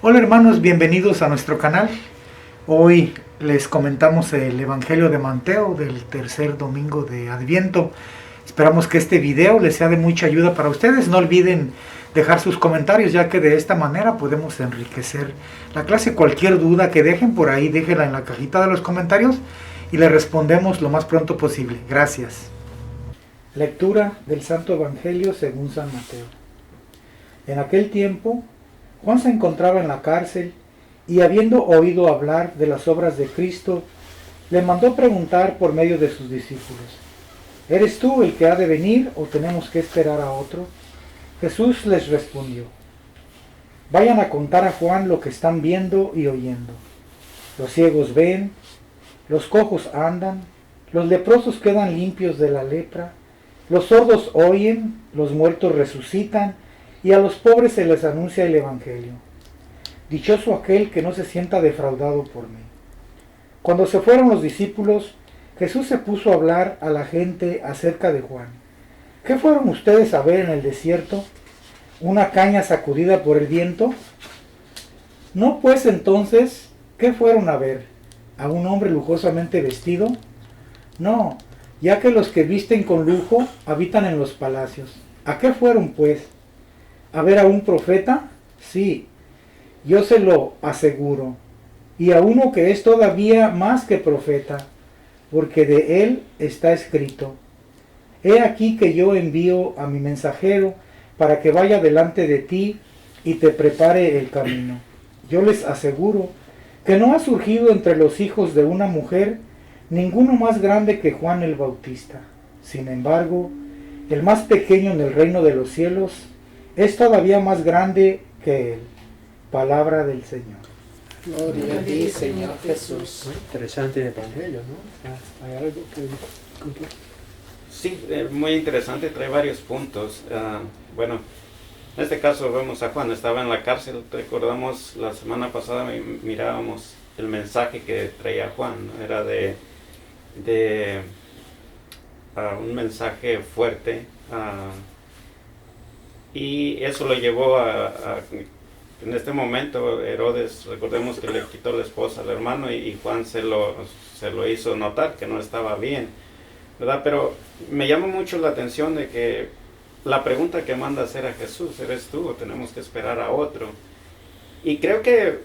Hola hermanos, bienvenidos a nuestro canal. Hoy les comentamos el Evangelio de Mateo del tercer domingo de Adviento. Esperamos que este video les sea de mucha ayuda para ustedes. No olviden dejar sus comentarios, ya que de esta manera podemos enriquecer la clase. Cualquier duda que dejen por ahí, déjenla en la cajita de los comentarios y le respondemos lo más pronto posible. Gracias. Lectura del Santo Evangelio según San Mateo. En aquel tiempo, Juan se encontraba en la cárcel y, habiendo oído hablar de las obras de Cristo, le mandó preguntar por medio de sus discípulos: ¿Eres tú el que ha de venir o tenemos que esperar a otro? Jesús les respondió: Vayan a contar a Juan lo que están viendo y oyendo. Los ciegos ven, los cojos andan, los leprosos quedan limpios de la lepra, los sordos oyen, los muertos resucitan, y a los pobres se les anuncia el Evangelio. Dichoso aquel que no se sienta defraudado por mí. Cuando se fueron los discípulos, Jesús se puso a hablar a la gente acerca de Juan. ¿Qué fueron ustedes a ver en el desierto? ¿Una caña sacudida por el viento? ¿No pues entonces, qué fueron a ver? ¿A un hombre lujosamente vestido? No, ya que los que visten con lujo habitan en los palacios. ¿A qué fueron pues? ¿A ver a un profeta? Sí, yo se lo aseguro, y a uno que es todavía más que profeta, porque de él está escrito: He aquí que yo envío a mi mensajero para que vaya delante de ti y te prepare el camino. Yo les aseguro que no ha surgido entre los hijos de una mujer ninguno más grande que Juan el Bautista. Sin embargo, el más pequeño en el reino de los cielos es todavía más grande que él. Palabra del Señor. Gloria a ti, Señor Jesús. Muy interesante el Evangelio, ¿no? ¿Hay algo que concluir? Sí, muy interesante, trae varios puntos. Bueno, en este caso vemos a Juan, estaba en la cárcel. Recordamos la semana pasada, mirábamos el mensaje que traía Juan, ¿no? Era de un mensaje fuerte, y eso lo llevó en este momento Herodes, recordemos que le quitó la esposa al hermano, y Juan se lo hizo notar que no estaba bien, ¿verdad? Pero me llama mucho la atención de que la pregunta que manda hacer a Jesús: ¿eres tú o tenemos que esperar a otro? Y creo que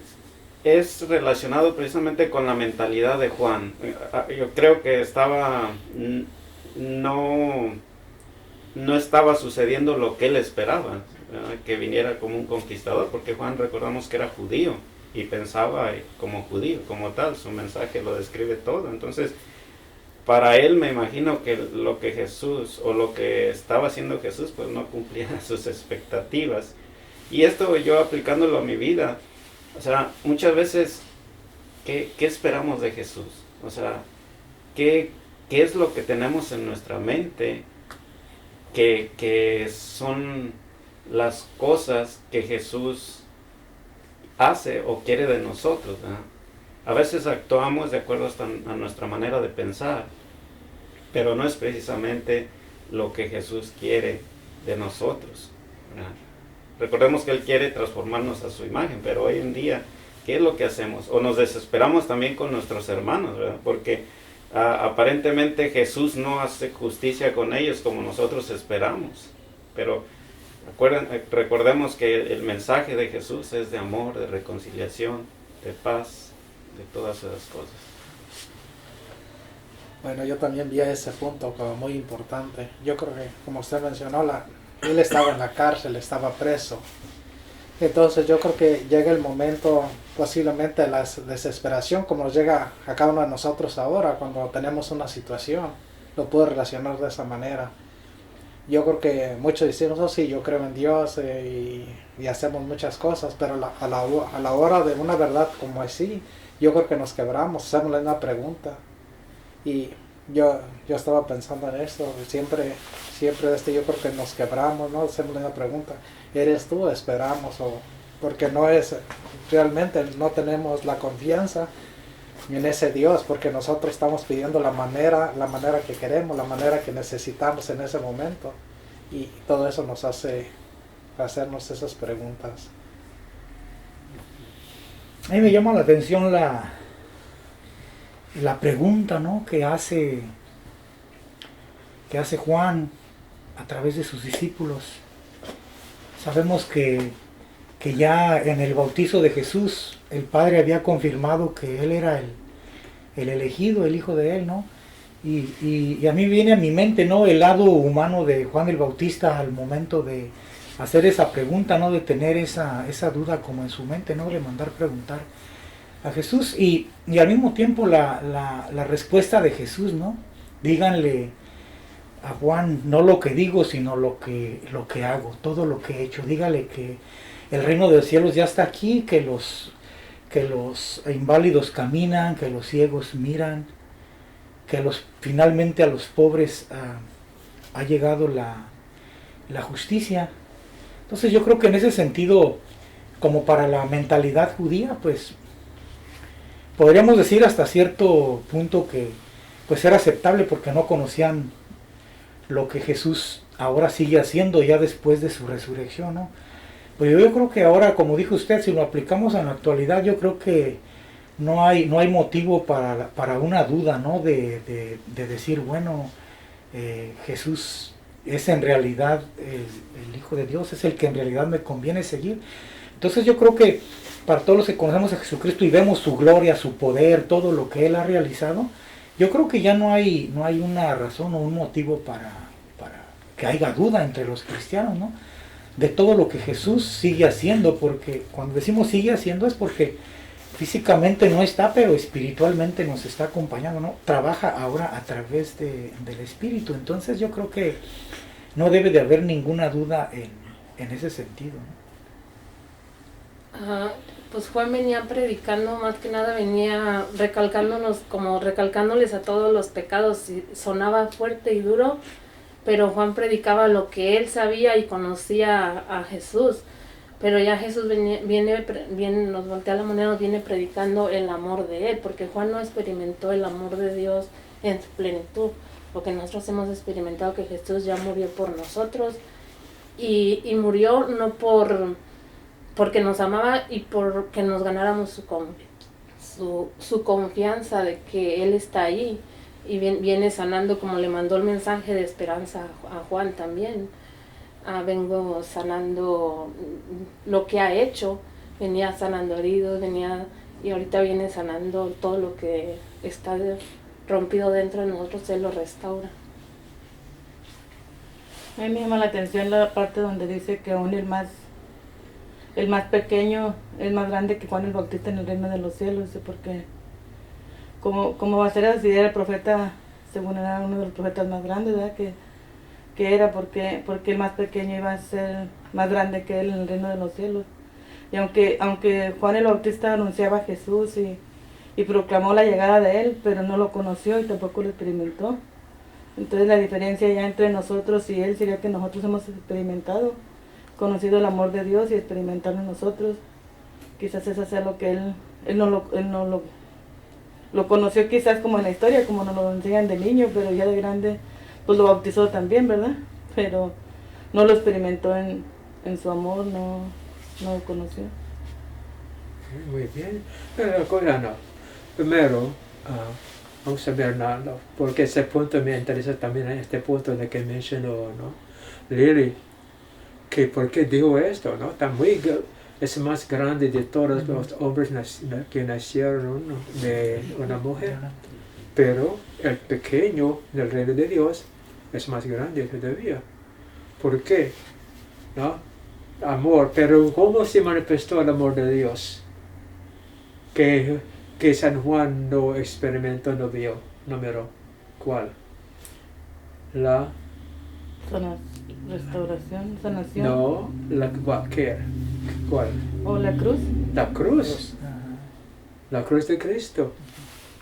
es relacionado precisamente con la mentalidad de Juan. Yo creo que no estaba sucediendo lo que él esperaba, ¿verdad? Que viniera como un conquistador, porque Juan, recordamos que era judío y pensaba como judío, como tal. Su mensaje lo describe todo. Entonces, para él, me imagino que lo que Jesús o lo que estaba haciendo Jesús pues no cumplía sus expectativas. Y esto yo aplicándolo a mi vida, o sea, muchas veces, ¿qué esperamos de Jesús? O sea, ¿qué es lo que tenemos en nuestra mente que son las cosas que Jesús hace o quiere de nosotros, ¿verdad? A veces actuamos de acuerdo a nuestra manera de pensar, pero no es precisamente lo que Jesús quiere de nosotros, ¿verdad? Recordemos que Él quiere transformarnos a su imagen, pero hoy en día, ¿qué es lo que hacemos? O nos desesperamos también con nuestros hermanos, ¿verdad? Porque aparentemente Jesús no hace justicia con ellos como nosotros esperamos, pero recordemos que el mensaje de Jesús es de amor, de reconciliación, de paz, de todas esas cosas. Bueno, yo también vi ese punto como muy importante. Yo creo que, como usted mencionó, él estaba en la cárcel, estaba preso. Entonces yo creo que llega el momento, posiblemente, de la desesperación, como nos llega a cada uno de nosotros ahora, cuando tenemos una situación. Lo puedo relacionar de esa manera. Yo creo que muchos decimos: oh sí, yo creo en Dios, y hacemos muchas cosas, pero a la hora de una verdad como así, yo creo que nos quebramos, hacemos una pregunta. Y yo estaba pensando en esto, siempre yo creo que nos quebramos, ¿no? Hacemos una pregunta: ¿eres tú o esperamos? Porque realmente no tenemos la confianza en ese Dios, porque nosotros estamos pidiendo la manera que queremos, la manera que necesitamos en ese momento, y todo eso nos hace hacernos esas preguntas. A mí me llama la atención la pregunta, ¿no?, que hace Juan a través de sus discípulos. Sabemos que ya en el bautizo de Jesús el Padre había confirmado que Él era el elegido, el Hijo de Él, ¿no? Y a mí viene a mi mente, ¿no?, el lado humano de Juan el Bautista al momento de hacer esa pregunta, ¿no?, de tener esa duda como en su mente, ¿no?, de mandar preguntar a Jesús, y al mismo tiempo la respuesta de Jesús, ¿no? Díganle a Juan no lo que digo, sino lo que hago, todo lo que he hecho. Dígale que el reino de los cielos ya está aquí, que los inválidos caminan, que los ciegos miran, que finalmente a los pobres ha llegado la justicia. Entonces yo creo que en ese sentido, como para la mentalidad judía, pues podríamos decir hasta cierto punto que pues era aceptable, porque no conocían lo que Jesús ahora sigue haciendo ya después de su resurrección, ¿no? Pero yo creo que ahora, como dijo usted, si lo aplicamos en la actualidad, yo creo que no hay motivo para una duda, ¿no?, de decir, bueno, Jesús es en realidad el Hijo de Dios, es el que en realidad me conviene seguir. Entonces yo creo que para todos los que conocemos a Jesucristo y vemos su gloria, su poder, todo lo que Él ha realizado, yo creo que ya no hay una razón o un motivo para que haya duda entre los cristianos, ¿no?, de todo lo que Jesús sigue haciendo, porque cuando decimos sigue haciendo es porque físicamente no está, pero espiritualmente nos está acompañando, ¿no? Trabaja ahora a través del Espíritu. Entonces yo creo que no debe de haber ninguna duda en ese sentido, ¿no? Pues Juan venía predicando, más que nada venía recalcándoles a todos los pecados, y sonaba fuerte y duro, pero Juan predicaba lo que él sabía y conocía a Jesús. Pero ya Jesús viene, nos voltea la moneda, nos viene predicando el amor de Él, porque Juan no experimentó el amor de Dios en su plenitud, porque nosotros hemos experimentado que Jesús ya murió por nosotros, y murió no porque nos amaba y porque nos ganáramos su confianza de que Él está ahí, y viene sanando, como le mandó el mensaje de esperanza a Juan también. Vengo sanando lo que ha hecho, venía sanando heridos, y ahorita viene sanando todo lo que está rompido dentro de nosotros, Él lo restaura. A mí me llama la atención la parte donde dice que aún el más pequeño es más grande que Juan el Bautista en el reino de los cielos, porque como va a ser así, era el profeta, según era uno de los profetas más grandes, ¿verdad?, que era porque el más pequeño iba a ser más grande que él en el reino de los cielos. Y aunque Juan el Bautista anunciaba a Jesús y proclamó la llegada de él, pero no lo conoció y tampoco lo experimentó. Entonces la diferencia ya entre nosotros y él sería que nosotros hemos experimentado, conocido el amor de Dios y experimentarlo en nosotros. Quizás eso sea lo que él no lo conoció, quizás como en la historia, como nos lo enseñan de niño, pero ya de grande pues lo bautizó también, ¿verdad? Pero no lo experimentó en su amor, no lo conoció. Muy bien. Pero no. Primero, vamos a ver nada, porque ese punto me interesa también, este punto de que mencionó, ¿no?, Lily, que por qué dijo esto, ¿no? Es más grande de todos los hombres que nacieron, ¿no?, de una mujer, pero el pequeño del reino de Dios es más grande todavía. ¿Por qué? ¿No? Amor, pero ¿cómo se manifestó el amor de Dios? Que San Juan no experimentó, no vio, no miró. ¿Cuál? La Restauración, sanación. No, ¿qué? ¿Cuál? ¿O la cruz? La cruz. La cruz de Cristo,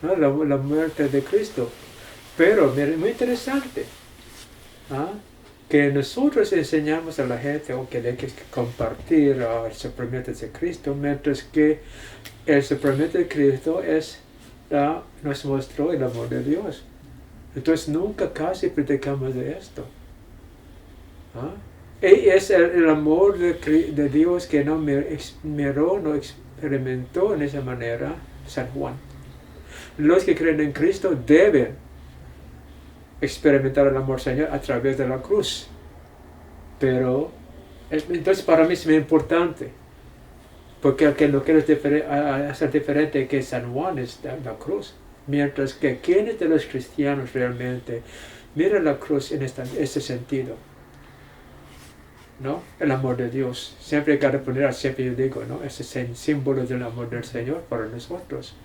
¿no? La muerte de Cristo. Pero, mira, muy interesante, que nosotros enseñamos a la gente que hay que compartir el sufrimiento de Cristo, mientras que el sufrimiento de Cristo nos mostró el amor de Dios. Entonces nunca casi predicamos de esto. Y es el amor de Dios que no miró, no experimentó en esa manera San Juan. Los que creen en Cristo deben experimentar el amor del Señor a través de la cruz. Pero, entonces para mí es muy importante, porque el que no quiere hacer diferente que San Juan es la cruz. Mientras que quienes de los cristianos realmente miran la cruz en este sentido, ¿no? El amor de Dios. Siempre hay que poner, siempre yo digo, ¿no? Ese es el símbolo del amor del Señor para nosotros.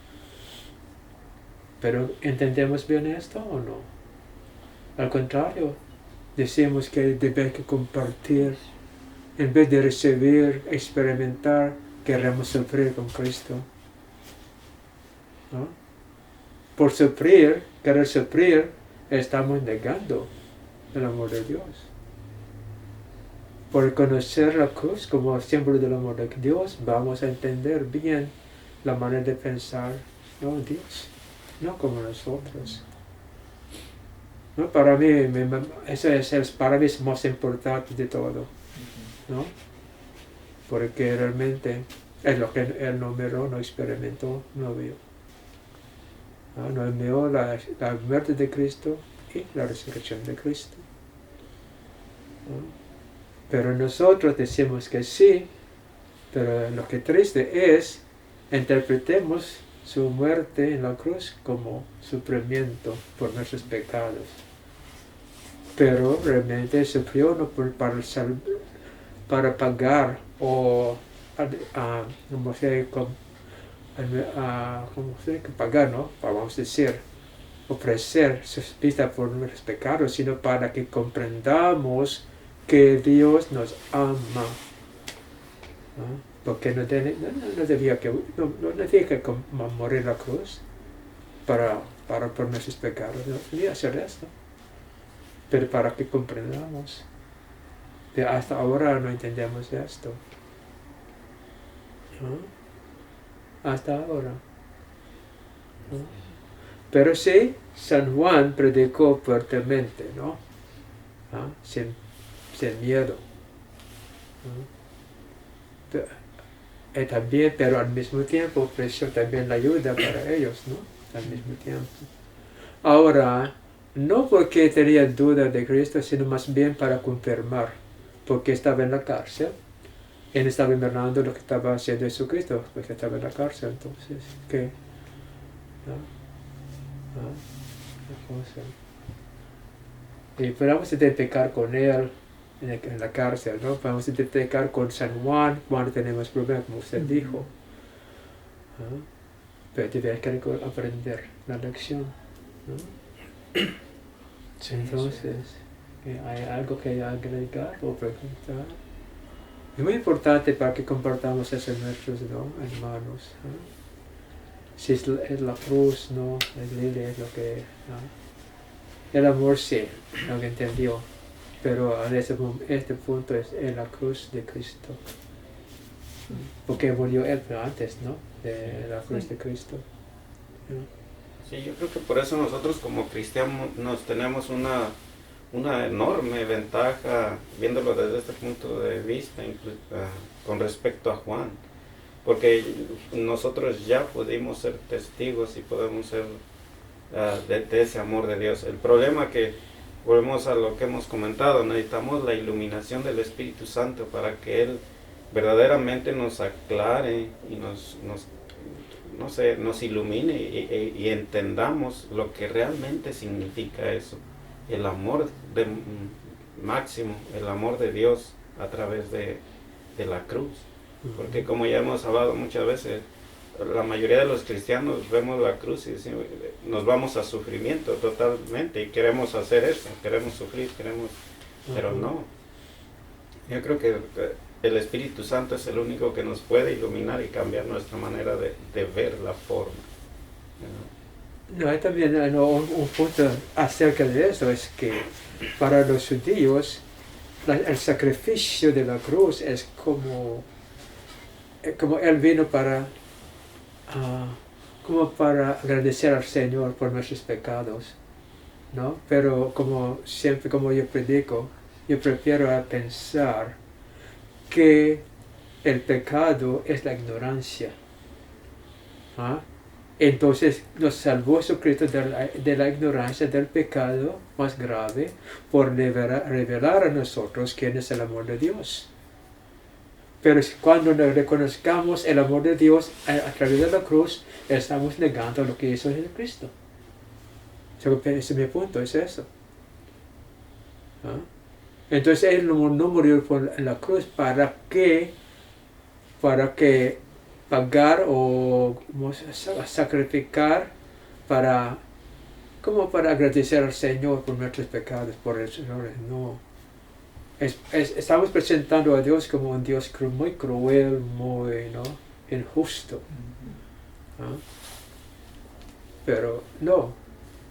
Pero ¿entendemos bien esto o no? Al contrario, decimos que debemos compartir. En vez de recibir, experimentar, queremos sufrir con Cristo, ¿no? Por sufrir, querer sufrir, estamos negando el amor de Dios. Por conocer la cruz como símbolo del amor de Dios, vamos a entender bien la manera de pensar, ¿no? Dios, no como nosotros. ¿No? Para mí, eso es para mí es más importante de todo, ¿no? Porque realmente es lo que él no miró, no experimentó, no vio. No vio la muerte de Cristo y la resurrección de Cristo. ¿No? Pero nosotros decimos que sí, pero lo que triste es, interpretemos su muerte en la cruz como sufrimiento por nuestros pecados. Pero realmente sufrió no para pagar o pagar, ¿no? Vamos a decir, ofrecer su vida por nuestros pecados, sino para que comprendamos que Dios nos ama, ¿no? Porque no debía que morir la cruz por nuestros pecados, no debía hacer esto, pero para que comprendamos. Pero hasta ahora no entendemos esto, ¿no? Hasta ahora, ¿no? Pero sí, San Juan predicó fuertemente, ¿no? Sin miedo, ¿no? También, pero al mismo tiempo ofreció también la ayuda para ellos, ¿no? Al mismo tiempo. Ahora, no porque tenía duda de Cristo, sino más bien para confirmar, porque estaba en la cárcel. Él estaba invernando lo que estaba haciendo Jesucristo, porque estaba en la cárcel, entonces, ¿qué? Y podemos identificar con él en la cárcel, ¿no? Podemos identificar con San Juan cuando tenemos problemas, como usted dijo. Pero tenemos que aprender la lección, ¿no? Sí, entonces, ¿hay algo que agregar o preguntar? Es muy importante para que compartamos eso en nuestros, ¿no? Hermanos, ¿no? Si es la cruz, ¿no? Es lo que, ¿no? El amor sí, lo que entendió, pero en este punto es en la cruz de Cristo, porque murió él antes, ¿no? De la cruz de Cristo, ¿no? Sí, yo creo que por eso nosotros como cristianos nos tenemos una enorme ventaja, viéndolo desde este punto de vista, con respecto a Juan, porque nosotros ya pudimos ser testigos y podemos ser de ese amor de Dios. El problema que, volvemos a lo que hemos comentado, necesitamos la iluminación del Espíritu Santo para que Él verdaderamente nos aclare y nos ilumine y entendamos lo que realmente significa eso, el amor máximo, el amor de Dios a través de la cruz. Porque como ya hemos hablado muchas veces, la mayoría de los cristianos vemos la cruz y decimos, nos vamos a sufrimiento totalmente y queremos hacer eso, queremos sufrir, pero no. Yo creo que el Espíritu Santo es el único que nos puede iluminar y cambiar nuestra manera de ver la forma. No, hay también un punto acerca de eso, es que para los judíos el sacrificio de la cruz es como Él vino para agradecer al Señor por nuestros pecados, ¿no? Pero como siempre, como yo predico, yo prefiero pensar que el pecado es la ignorancia ¿Ah? Entonces nos salvó Jesucristo de la ignorancia del pecado más grave por revelar a nosotros quién es el amor de Dios. Pero cuando nos reconozcamos el amor de Dios a través de la cruz, estamos negando lo que hizo Jesucristo. Ese es mi punto, es eso. ¿Ah? Entonces Él no murió por la cruz para que pagar o sacrificar como para agradecer al Señor por nuestros pecados, por el Señor. No. Estamos presentando a Dios como un Dios muy cruel, muy injusto. ¿Ah? Pero no,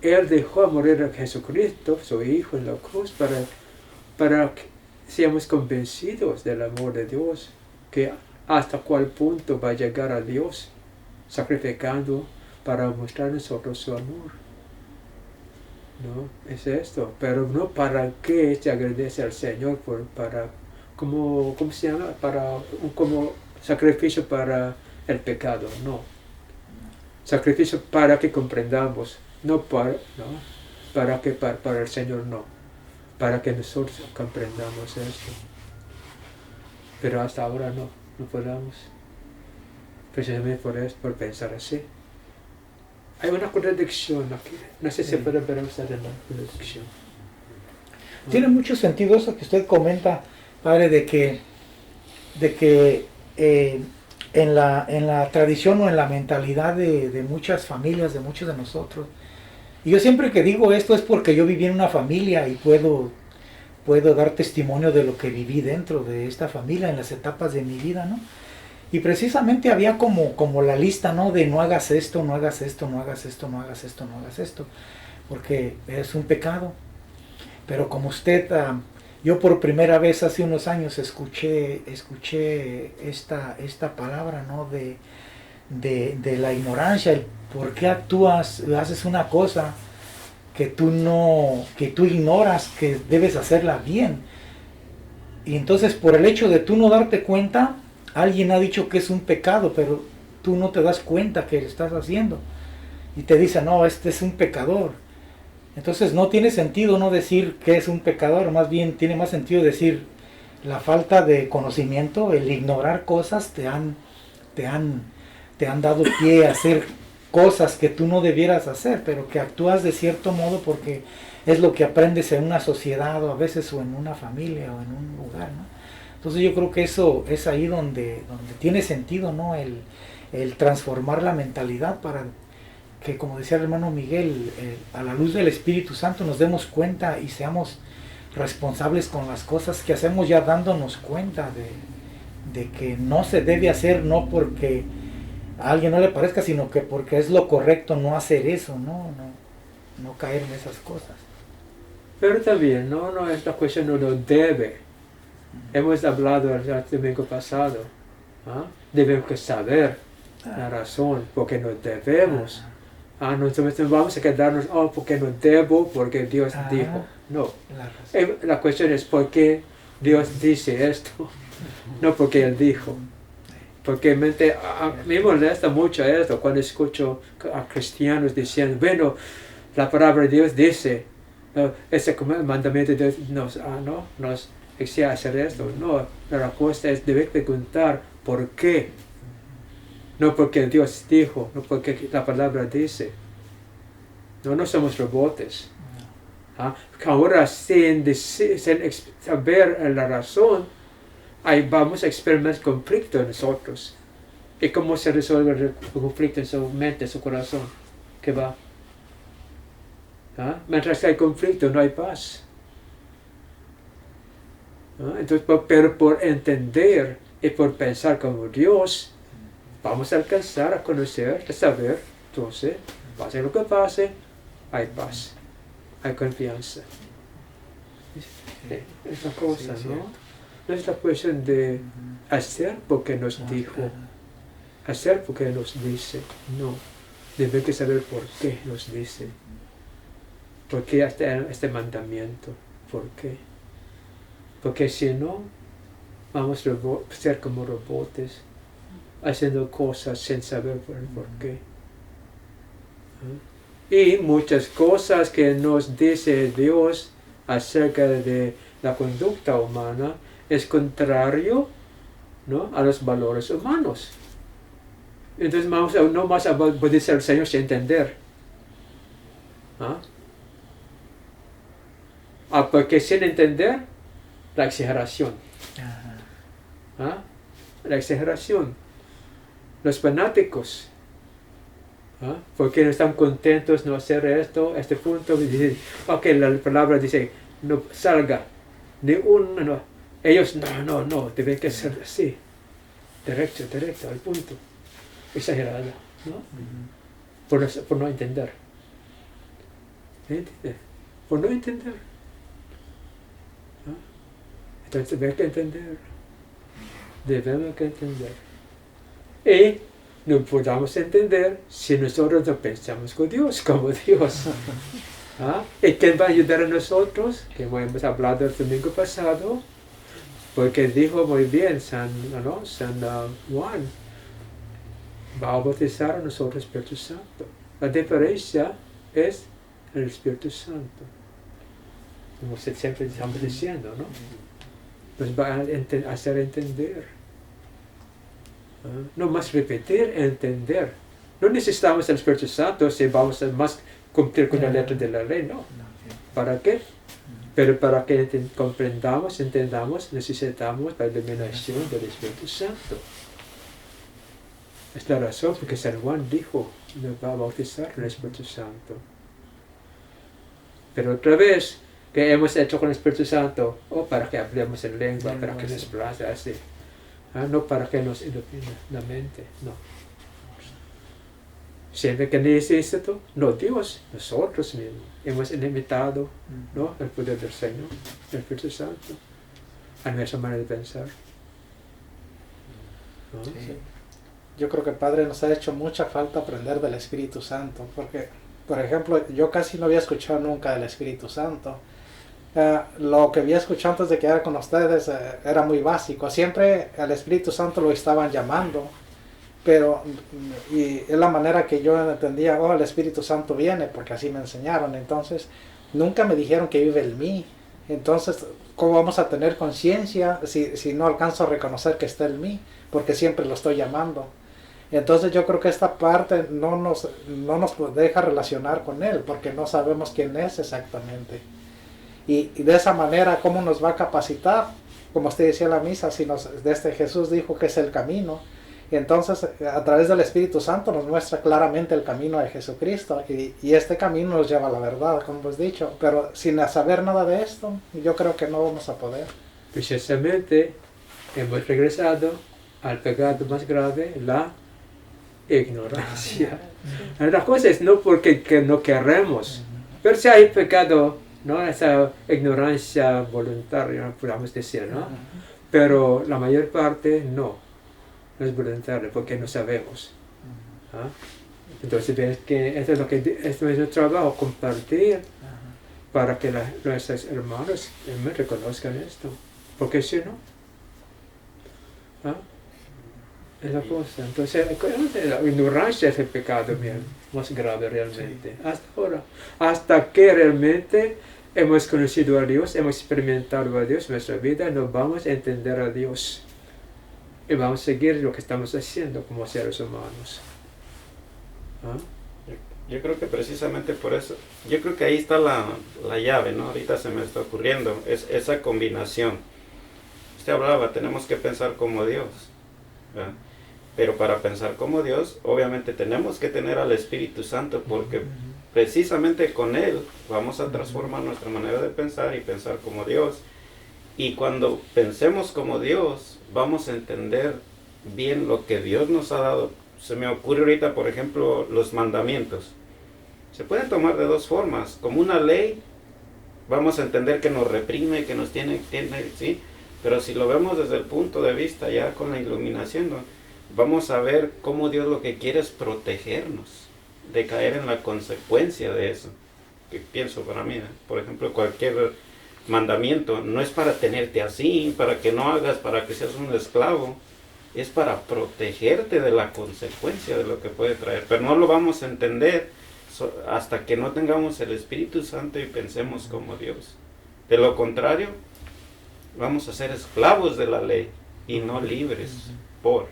Él dejó morir a Jesucristo, su Hijo, en la cruz para que seamos convencidos del amor de Dios, que hasta cuál punto va a llegar a Dios sacrificando para mostrar a nosotros su amor. No, es esto, pero no para que se agradece al Señor ¿cómo se llama? Como sacrificio para el pecado, no. Sacrificio para que comprendamos, no para el Señor, no. Para que nosotros comprendamos esto. Pero hasta ahora no podemos. Precisamente por pensar así. Hay una contradicción aquí. No sé si se puede ver usted en la contradicción. Tiene mucho sentido eso que usted comenta, padre, de que en la tradición o en la mentalidad de muchas familias, de muchos de nosotros, y yo siempre que digo esto es porque yo viví en una familia y puedo dar testimonio de lo que viví dentro de esta familia en las etapas de mi vida, ¿no? Y precisamente había como la lista, ¿no? De no hagas esto, no hagas esto, no hagas esto, no hagas esto, no hagas esto, porque es un pecado. Pero como usted, yo por primera vez hace unos años escuché esta palabra, ¿no? De la ignorancia, el por qué haces una cosa que tú ignoras que debes hacerla bien. Y entonces por el hecho de tú no darte cuenta, alguien ha dicho que es un pecado, pero tú no te das cuenta que lo estás haciendo. Y te dice, no, este es un pecador. Entonces no tiene sentido no decir que es un pecador, más bien tiene más sentido decir la falta de conocimiento, el ignorar cosas te han dado pie a hacer cosas que tú no debieras hacer, pero que actúas de cierto modo porque es lo que aprendes en una sociedad o a veces o en una familia o en un lugar, ¿no? Entonces yo creo que eso es ahí donde tiene sentido, ¿no? El transformar la mentalidad para que, como decía el hermano Miguel, a la luz del Espíritu Santo nos demos cuenta y seamos responsables con las cosas que hacemos, ya dándonos cuenta de que no se debe hacer, no porque a alguien no le parezca, sino que porque es lo correcto no hacer eso, no caer en esas cosas. Pero también, no esta cuestión no lo debe. Hemos hablado el domingo pasado. ¿Ah? Debemos que saber la razón porque no debemos. No vamos a quedarnos, porque no debo, porque Dios dijo. No. La cuestión es por qué Dios dice esto, no porque Él dijo. Porque a mí me molesta mucho esto cuando escucho a cristianos diciendo, bueno, la palabra de Dios dice, ese mandamiento de Dios nos exige hacer esto. No, la cosa es debe preguntar por qué. No porque Dios dijo, no porque la palabra dice. No somos robots. Ahora sin saber la razón, ahí vamos a experimentar conflicto en nosotros. ¿Y cómo se resuelve el conflicto en su mente, en su corazón? ¿Qué va? Mientras hay conflicto, no hay paz. Entonces, pero por entender y por pensar como Dios, vamos a alcanzar a conocer, a saber, entonces, pase lo que pase, hay paz, hay confianza. Es la cosa, ¿no? No es la cuestión de hacer porque nos dijo, hacer porque nos dice, no. Debe que saber por qué nos dice, por qué este mandamiento, por qué. Porque si no, vamos a ser como robots, haciendo cosas sin saber por qué. Y muchas cosas que nos dice Dios acerca de la conducta humana es contrario, ¿no?, a los valores humanos. Entonces no vas a poder ser el Señor sin entender. Porque sin entender, la exageración. La exageración. Los fanáticos, porque no están contentos no hacer esto, este punto, dicen, ok, la palabra dice, no salga, ni uno, no. Ellos, no, debe que ser así, directo, al punto, exagerado, ¿no? Por no entender. ¿Entiendes? Por no entender. Entonces debemos que entender. Y no podamos entender si nosotros no pensamos con Dios, como Dios. ¿Y quién va a ayudar a nosotros? Que hemos hablado el domingo pasado, porque dijo muy bien San Juan, va a bautizar a nosotros el Espíritu Santo. La diferencia es el Espíritu Santo. Como siempre estamos diciendo, ¿no? Nos va a hacer entender. No más repetir, entender. No necesitamos el Espíritu Santo si vamos a más cumplir con la letra de la ley, no. ¿Para qué? Pero para que comprendamos, entendamos, necesitamos la iluminación del Espíritu Santo. Es la razón porque San Juan dijo, nos va a bautizar el Espíritu Santo. Pero otra vez, ¿qué hemos hecho con el Espíritu Santo? Para que hablemos en lengua, para que nos place así. No para que nos ilumine la mente, no. Siempre que necesito, no Dios, nosotros mismos hemos limitado, ¿no?, el poder del Señor, el Espíritu Santo, a nuestra manera de pensar. ¿No? Sí. Yo creo que Padre nos ha hecho mucha falta aprender del Espíritu Santo, porque, por ejemplo, yo casi no había escuchado nunca del Espíritu Santo. Lo que había escuchado antes de quedar con ustedes era muy básico. Siempre al Espíritu Santo lo estaban llamando, pero y es la manera que yo entendía, el Espíritu Santo viene, porque así me enseñaron. Entonces, nunca me dijeron que vive en mí. Entonces, ¿cómo vamos a tener conciencia si no alcanzo a reconocer que está en mí? Porque siempre lo estoy llamando. Entonces yo creo que esta parte no nos deja relacionar con Él, porque no sabemos quién es exactamente. Y de esa manera, ¿cómo nos va a capacitar? Como usted decía en la misa, Jesús dijo que es el camino. Y entonces, a través del Espíritu Santo nos muestra claramente el camino de Jesucristo. Y este camino nos lleva a la verdad, como hemos dicho. Pero sin saber nada de esto, yo creo que no vamos a poder. Precisamente, hemos regresado al pecado más grave, la ignorancia. La cosa es no porque no queremos, pero si hay pecado, ¿no?, esa ignorancia voluntaria, podemos decir, ¿no? Pero la mayor parte no es voluntaria porque no sabemos. Entonces ves que esto es nuestro trabajo, compartir para que nuestros hermanos reconozcan esto, porque si no, es la cosa. Entonces la ignorancia es el pecado más grave realmente, hasta ahora, hasta que realmente hemos conocido a Dios, hemos experimentado a Dios en nuestra vida, nos vamos a entender a Dios y vamos a seguir lo que estamos haciendo como seres humanos. Yo creo que precisamente por eso, yo creo que ahí está la llave, ¿no? Ahorita se me está ocurriendo, es esa combinación. Usted hablaba, tenemos que pensar como Dios, ¿verdad? Pero para pensar como Dios, obviamente tenemos que tener al Espíritu Santo, porque precisamente con Él vamos a transformar nuestra manera de pensar y pensar como Dios. Y cuando pensemos como Dios, vamos a entender bien lo que Dios nos ha dado. Se me ocurre ahorita, por ejemplo, los mandamientos. Se pueden tomar de dos formas. Como una ley, vamos a entender que nos reprime, que nos tiene, ¿sí? Pero si lo vemos desde el punto de vista ya con la iluminación, ¿no?, vamos a ver cómo Dios lo que quiere es protegernos de caer en la consecuencia de eso. Que pienso para mí, por ejemplo, cualquier mandamiento no es para tenerte así, para que no hagas, para que seas un esclavo, es para protegerte de la consecuencia de lo que puede traer. Pero no lo vamos a entender hasta que no tengamos el Espíritu Santo y pensemos como Dios. De lo contrario, vamos a ser esclavos de la ley y no libres por.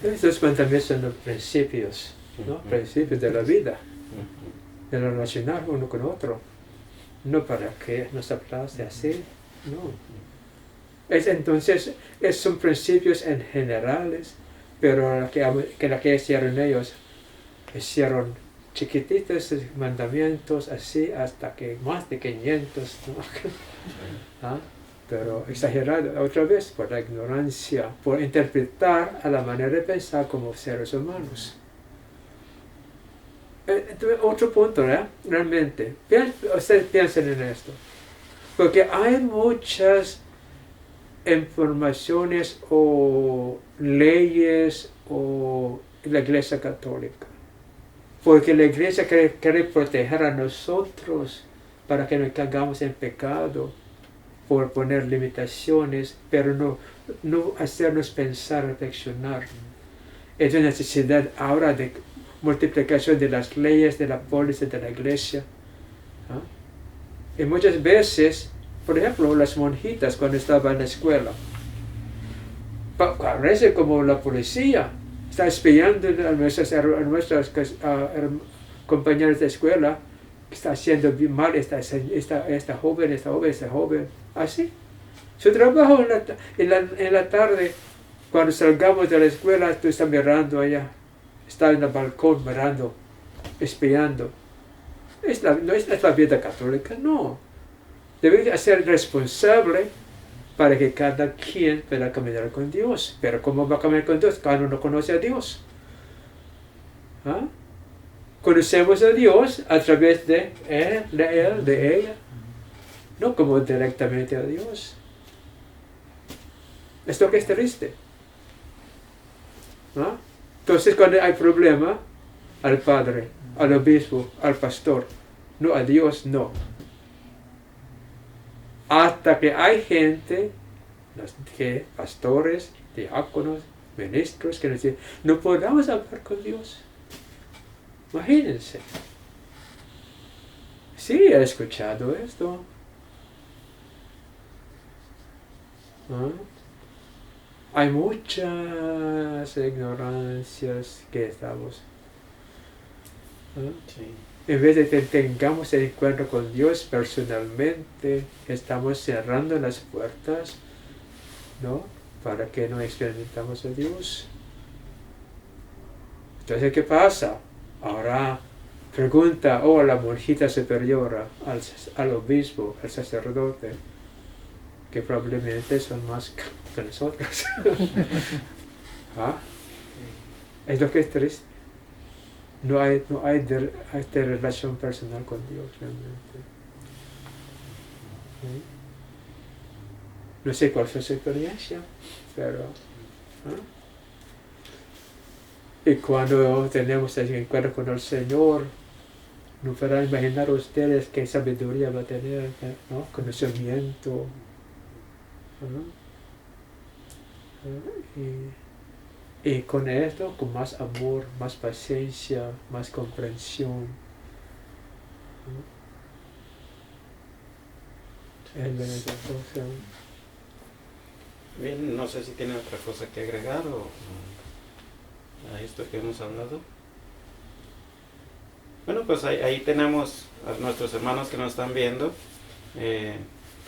Estos mandamientos son los principios, ¿no? Principios de la vida, de relacionar uno con otro. No para que nos aplaude así, no. Entonces, son principios en generales, pero la que hicieron ellos, hicieron chiquititos mandamientos así hasta que más de 500, ¿no? ¿Ah? Pero exagerado otra vez por la ignorancia, por interpretar a la manera de pensar como seres humanos. Otro punto, realmente, ustedes piensen en esto, porque hay muchas informaciones o leyes o la Iglesia Católica, porque la Iglesia quiere proteger a nosotros para que no caigamos en pecado, por poner limitaciones, pero no hacernos pensar, reflexionar. Es una necesidad ahora de multiplicación de las leyes, de la póliza de la Iglesia. Y muchas veces, por ejemplo, las monjitas cuando estaban en la escuela, parece como la policía está espiando a nuestras compañeros de escuela, que está haciendo mal esta joven, así. Su trabajo en la tarde, cuando salgamos de la escuela, tú estás mirando allá, está en el balcón mirando, espiando. No es la vida católica, no. Debe ser responsable para que cada quien pueda caminar con Dios. Pero ¿cómo va a caminar con Dios? Cada uno no conoce a Dios. ¿Ah? Conocemos a Dios a través de él, de ella, no como directamente a Dios. Esto que es triste. ¿No? Entonces cuando hay problema, al padre, al obispo, al pastor, no a Dios, no. Hasta que hay gente, pastores, diáconos, ministros, que nos dicen, no podamos hablar con Dios. Imagínense. Sí, he escuchado esto. Hay muchas ignorancias que estamos. En vez de que tengamos el encuentro con Dios personalmente, estamos cerrando las puertas, ¿no? Para que no experimentamos a Dios. Entonces, ¿qué pasa? Ahora pregunta a la monjita superiora, al obispo, al sacerdote, que probablemente son más que nosotros. ¿Ah? Es lo que es triste. No hay esta relación personal con Dios realmente. ¿Sí? No sé cuál fue su experiencia, pero... Y cuando tenemos el encuentro con el Señor, no podrán imaginar ustedes qué sabiduría va a tener, ¿no? Conocimiento. Y con esto, con más amor, más paciencia, más comprensión. Bien, no sé si tiene otra cosa que agregar o a esto que hemos hablado. Bueno, pues ahí tenemos a nuestros hermanos que nos están viendo.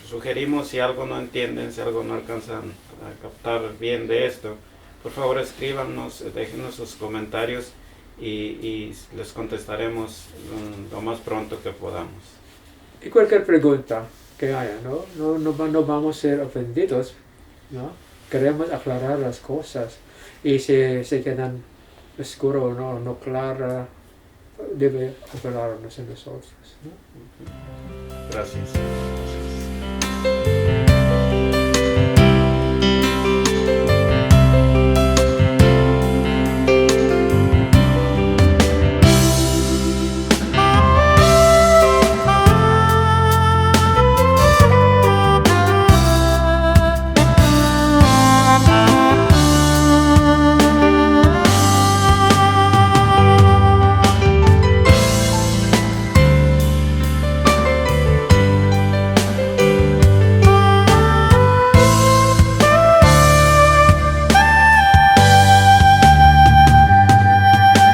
Sugerimos, si algo no entienden, si algo no alcanzan a captar bien de esto, por favor escríbanos, déjenos sus comentarios y les contestaremos lo más pronto que podamos. Y cualquier pregunta que haya, no vamos a ser ofendidos, ¿no? Queremos aclarar las cosas y si se quedan oscuro o no clara, debe hablarnos en nosotros, ¿no? Gracias.